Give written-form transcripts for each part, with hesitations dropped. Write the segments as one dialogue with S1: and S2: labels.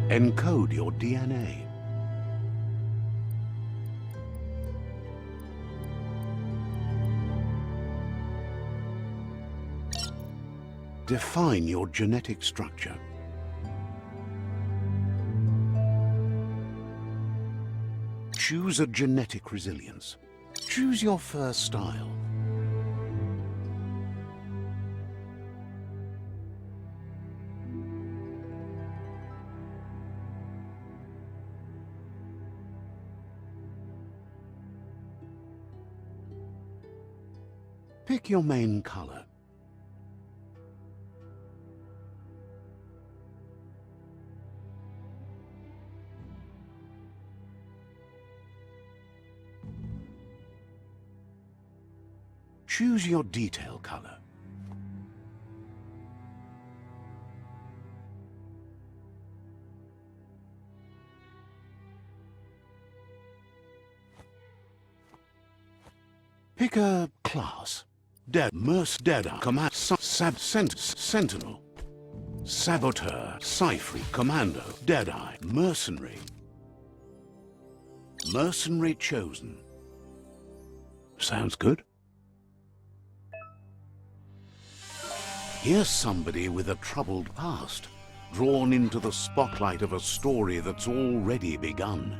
S1: Encode your DNA. Define your genetic structure. Choose a genetic resilience. Choose your first style. Pick your main color. Choose your detail color. Pick a class. Deadeye, Command, Sentinel, Saboteur, Cypher, Commando, Deadeye, Mercenary. Mercenary chosen. Sounds good. Here's somebody with a troubled past, drawn into the spotlight of a story that's already begun.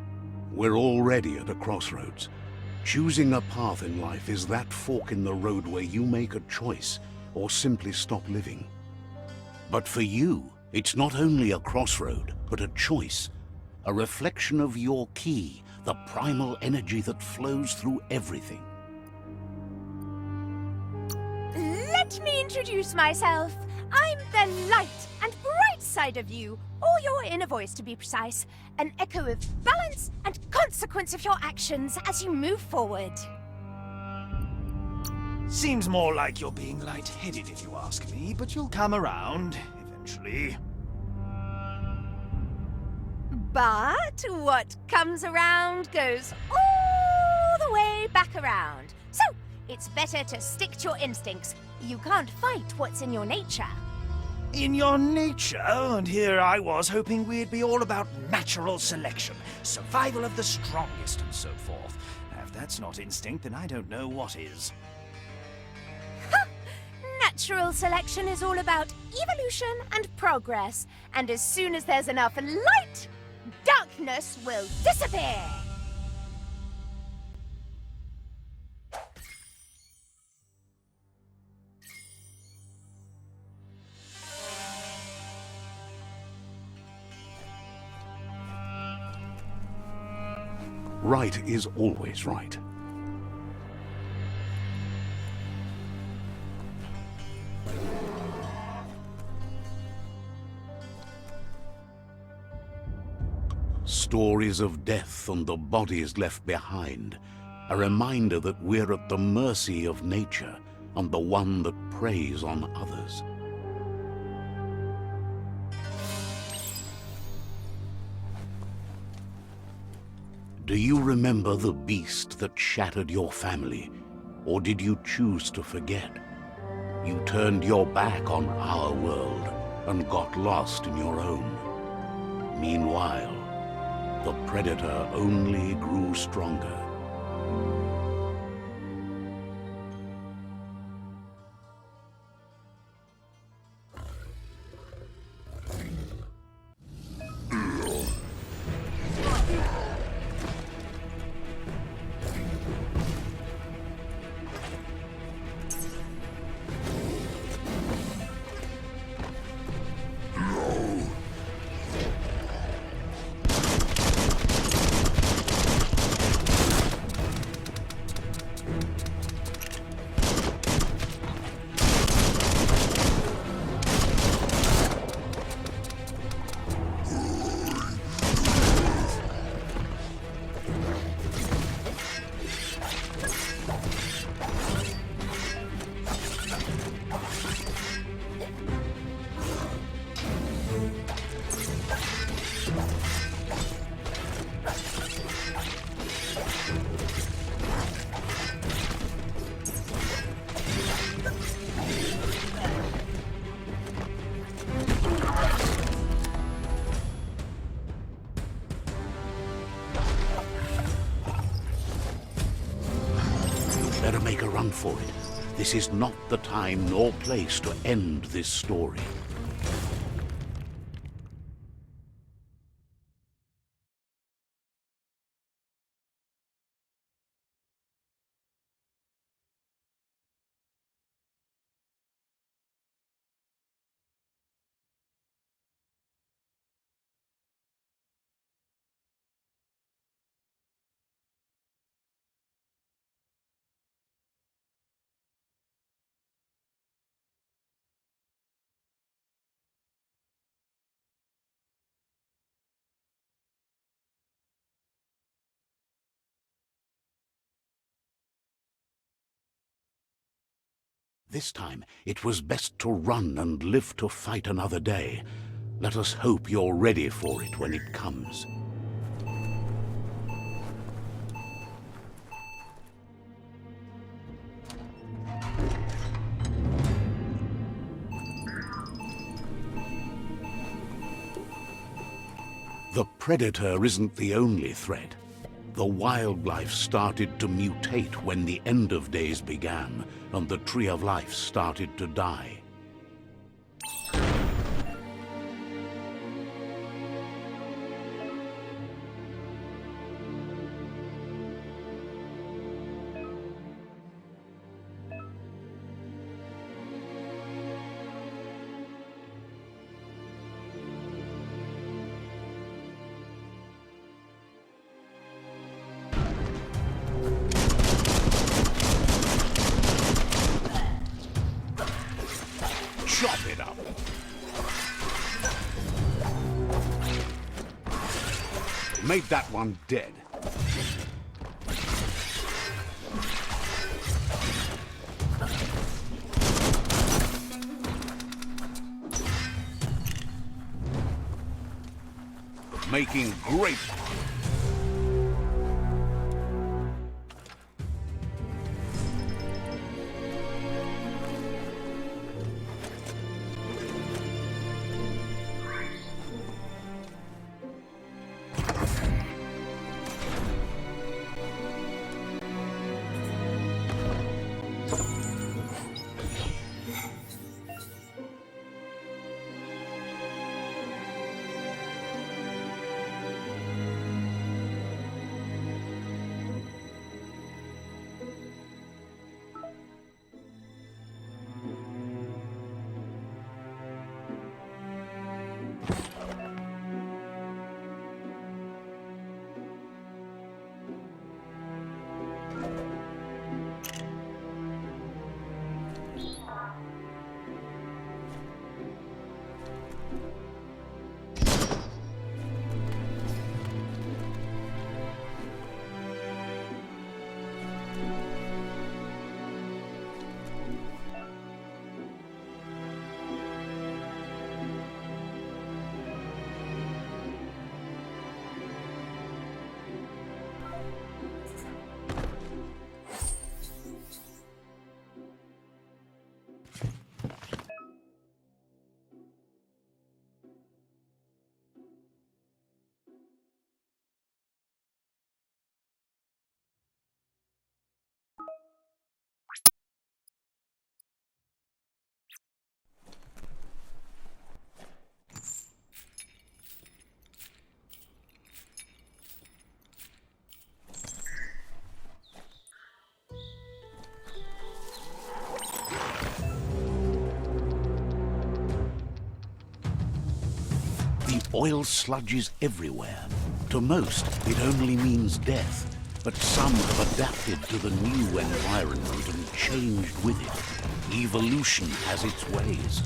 S1: We're already at a crossroads. Choosing a path in life is that fork in the road where you make a choice or simply stop living. But for you, it's not only a crossroad, but a choice, a reflection of your key, the primal energy that flows through everything.
S2: Let me introduce myself. I'm the light and bright side of you, or your inner voice to be precise, an echo of balance and consequence of your actions as you move forward.
S3: Seems more like you're being light-headed if you ask me, but you'll come around, eventually.
S2: But what comes around goes all the way back around. So, it's better to stick to your instincts. You can't fight what's in your nature.
S3: In your nature, and here I was hoping we'd be all about natural selection, survival of the strongest and so forth. If that's not instinct, then I don't know what is.
S2: Ha! Natural selection is all about evolution and progress, and as soon as there's enough light, darkness will disappear.
S1: Right is always right. Stories of death and the bodies left behind, a reminder that we're at the mercy of nature and the one that preys on others. Do you remember the beast that shattered your family, or did you choose to forget? You turned your back on our world and got lost in your own. Meanwhile, the predator only grew stronger. You'd better make a run for it. This is not the time nor place to end this story. This time, it was best to run and live to fight another day. Let us hope you're ready for it when it comes. The Predator isn't the only threat. The wildlife started to mutate when the end of days began, and the Tree of Life started to die. Chop it up. Made that one dead. Making great. The oil sludges everywhere. To most, it only means death. But some have adapted to the new environment and changed with it. Evolution has its ways.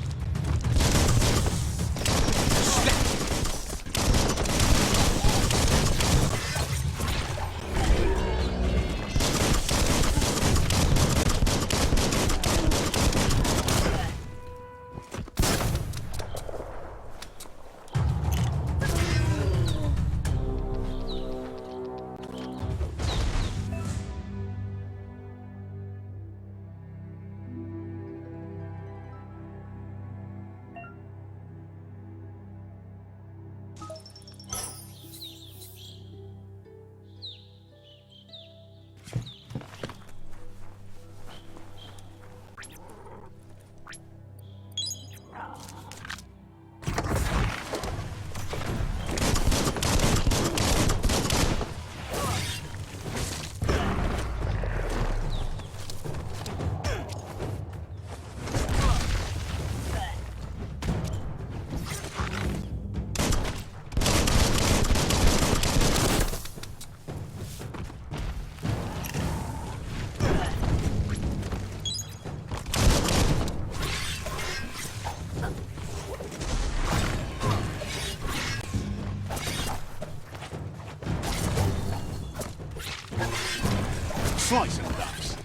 S1: Slice and dice.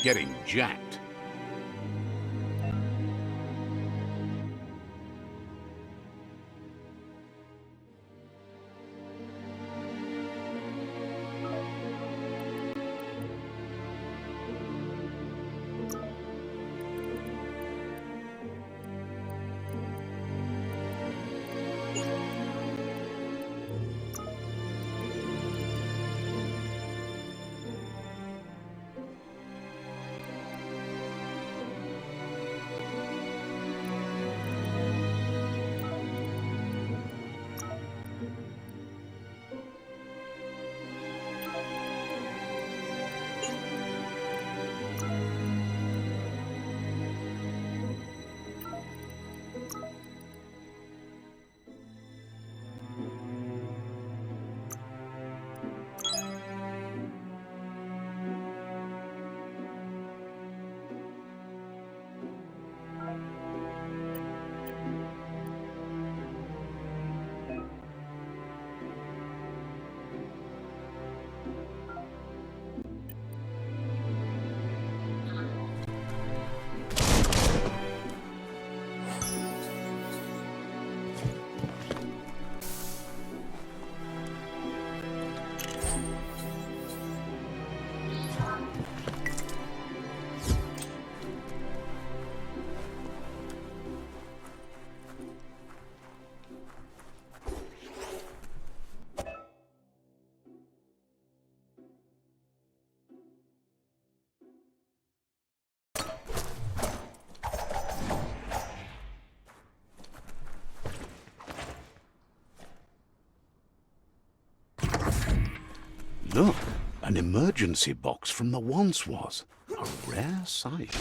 S1: Getting jacked. Look, an emergency box from the once was. A rare sight.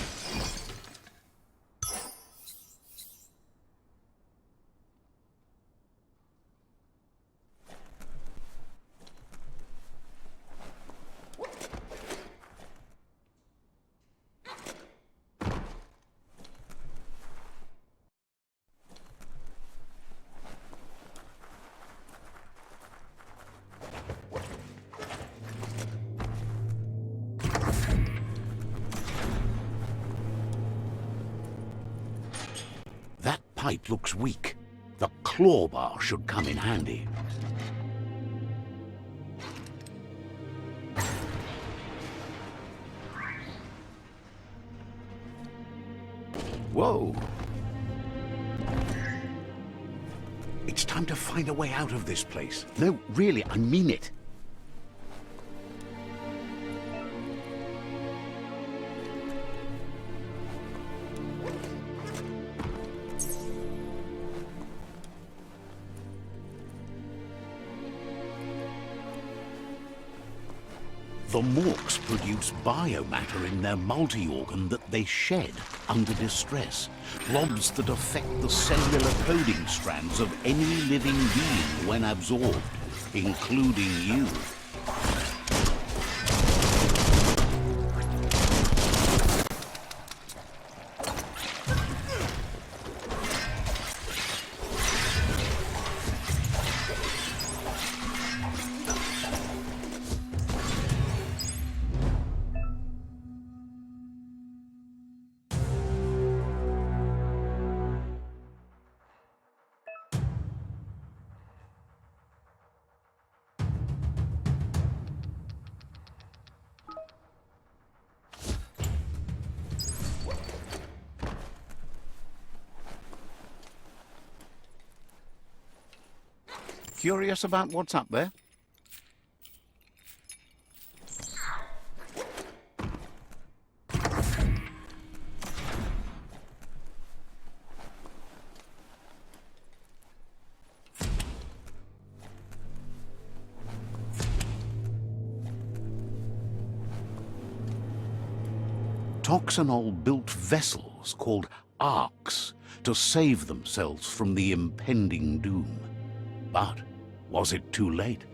S1: That pipe looks weak. The claw bar should come in handy. Whoa! It's time to find a way out of this place. No, really, I mean it. The Morks produce biomatter in their multi-organ that they shed under distress. Blobs that affect the cellular coding strands of any living being when absorbed, including you. Curious about what's up there? Toxanol built vessels called arks to save themselves from the impending doom. But was it too late?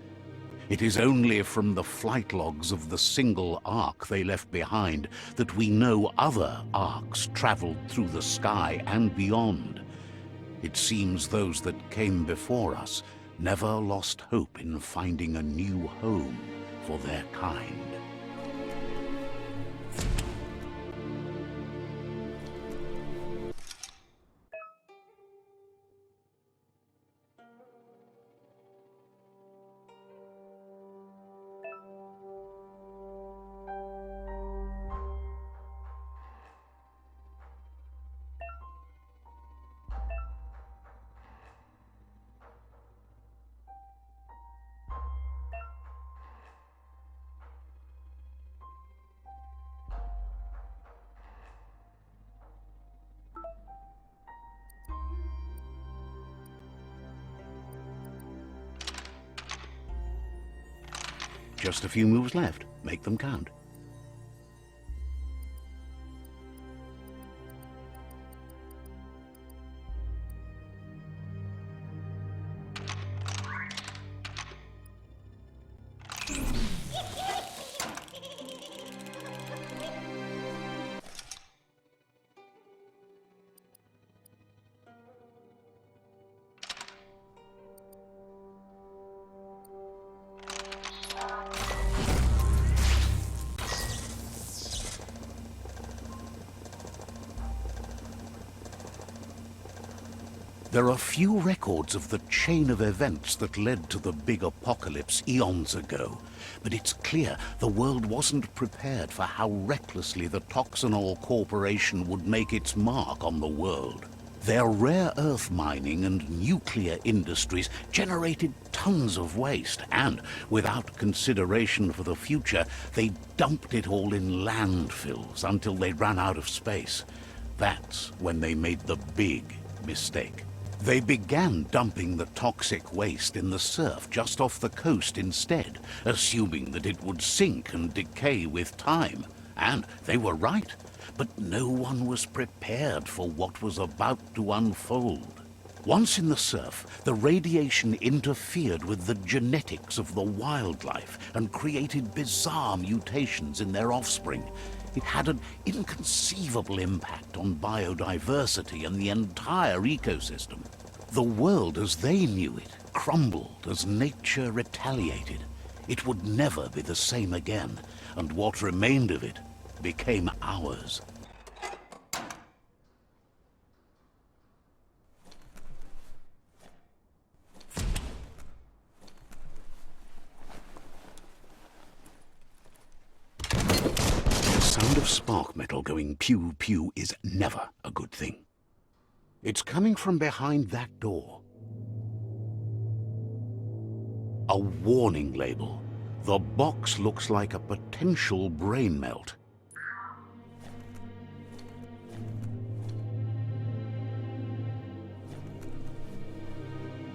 S1: It is only from the flight logs of the single ark they left behind that we know other arks traveled through the sky and beyond. It seems those that came before us never lost hope in finding a new home for their kind. Just a few moves left. Make them count. There are few records of the chain of events that led to the big apocalypse eons ago, but it's clear the world wasn't prepared for how recklessly the Toxanol Corporation would make its mark on the world. Their rare earth mining and nuclear industries generated tons of waste, and, without consideration for the future, they dumped it all in landfills until they ran out of space. That's when they made the big mistake. They began dumping the toxic waste in the surf just off the coast instead, assuming that it would sink and decay with time. And they were right, but no one was prepared for what was about to unfold. Once in the surf, the radiation interfered with the genetics of the wildlife and created bizarre mutations in their offspring. It had an inconceivable impact on biodiversity and the entire ecosystem. The world as they knew it crumbled as nature retaliated. It would never be the same again, and what remained of it became ours. The sound of spark metal going pew-pew is never a good thing. It's coming from behind that door. A warning label. The box looks like a potential brain melt.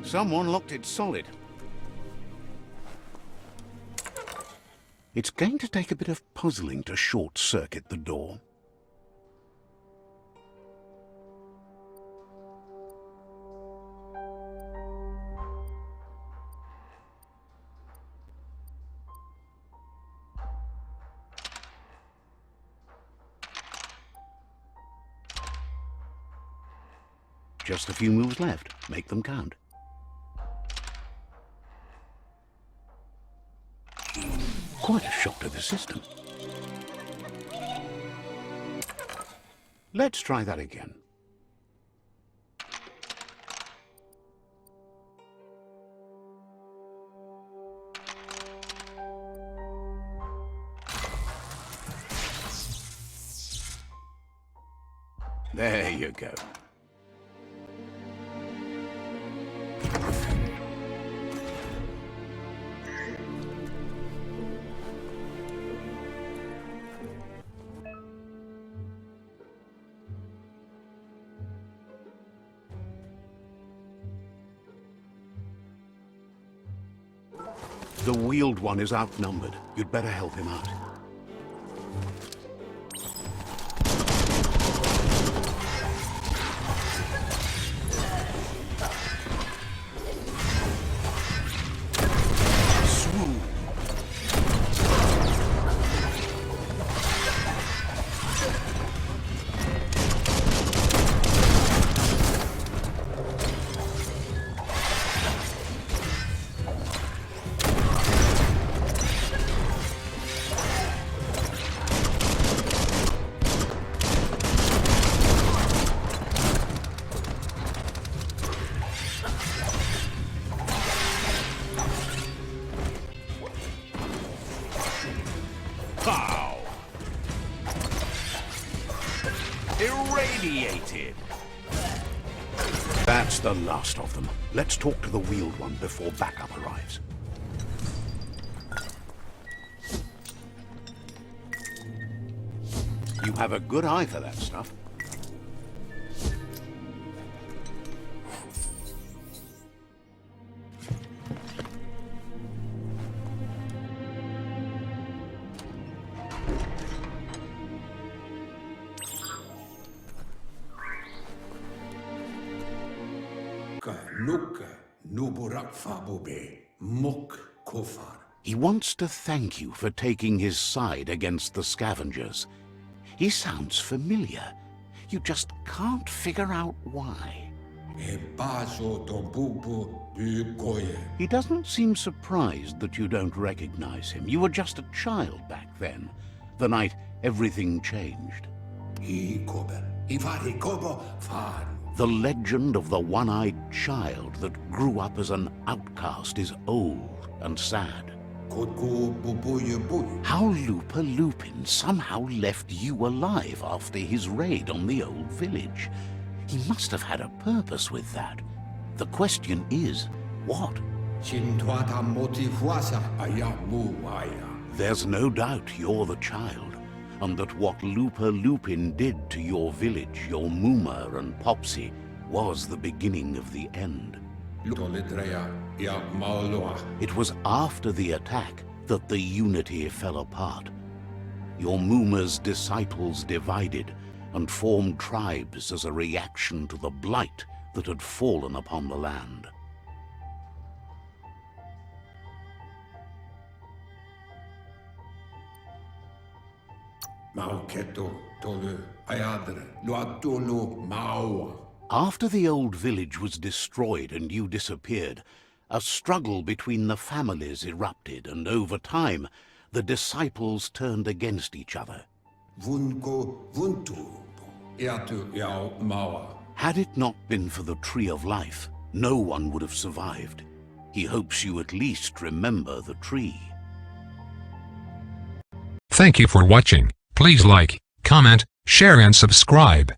S1: Someone locked it solid. It's going to take a bit of puzzling to short-circuit the door. Just a few moves left. Make them count. Quite a shock to the system. Let's try that again. There you go. The wheeled one is outnumbered. You'd better help him out. Irradiated. That's the last of them. Let's talk to the wheeled one before backup arrives. You have a good eye for that stuff. He wants to thank you for taking his side against the scavengers. He sounds familiar. You just can't figure out why. He doesn't seem surprised that you don't recognize him. You were just a child back then, the night everything changed. The legend of the one-eyed child that grew up as an outcast is old and sad. How Lupa Lupin somehow left you alive after his raid on the old village. He must have had a purpose with that. The question is, what? There's no doubt you're the child, and that what Lupa Lupin did to your village, your Muma and Popsy, was the beginning of the end. It was after the attack that the unity fell apart. Your Muma's disciples divided and formed tribes as a reaction to the blight that had fallen upon the land. After the old village was destroyed and you disappeared, a struggle between the families erupted, and over time, the disciples turned against each other. Had it not been for the Tree of Life, no one would have survived. He hopes you at least remember the tree.
S4: Thank you for watching. Please like, comment, share and subscribe.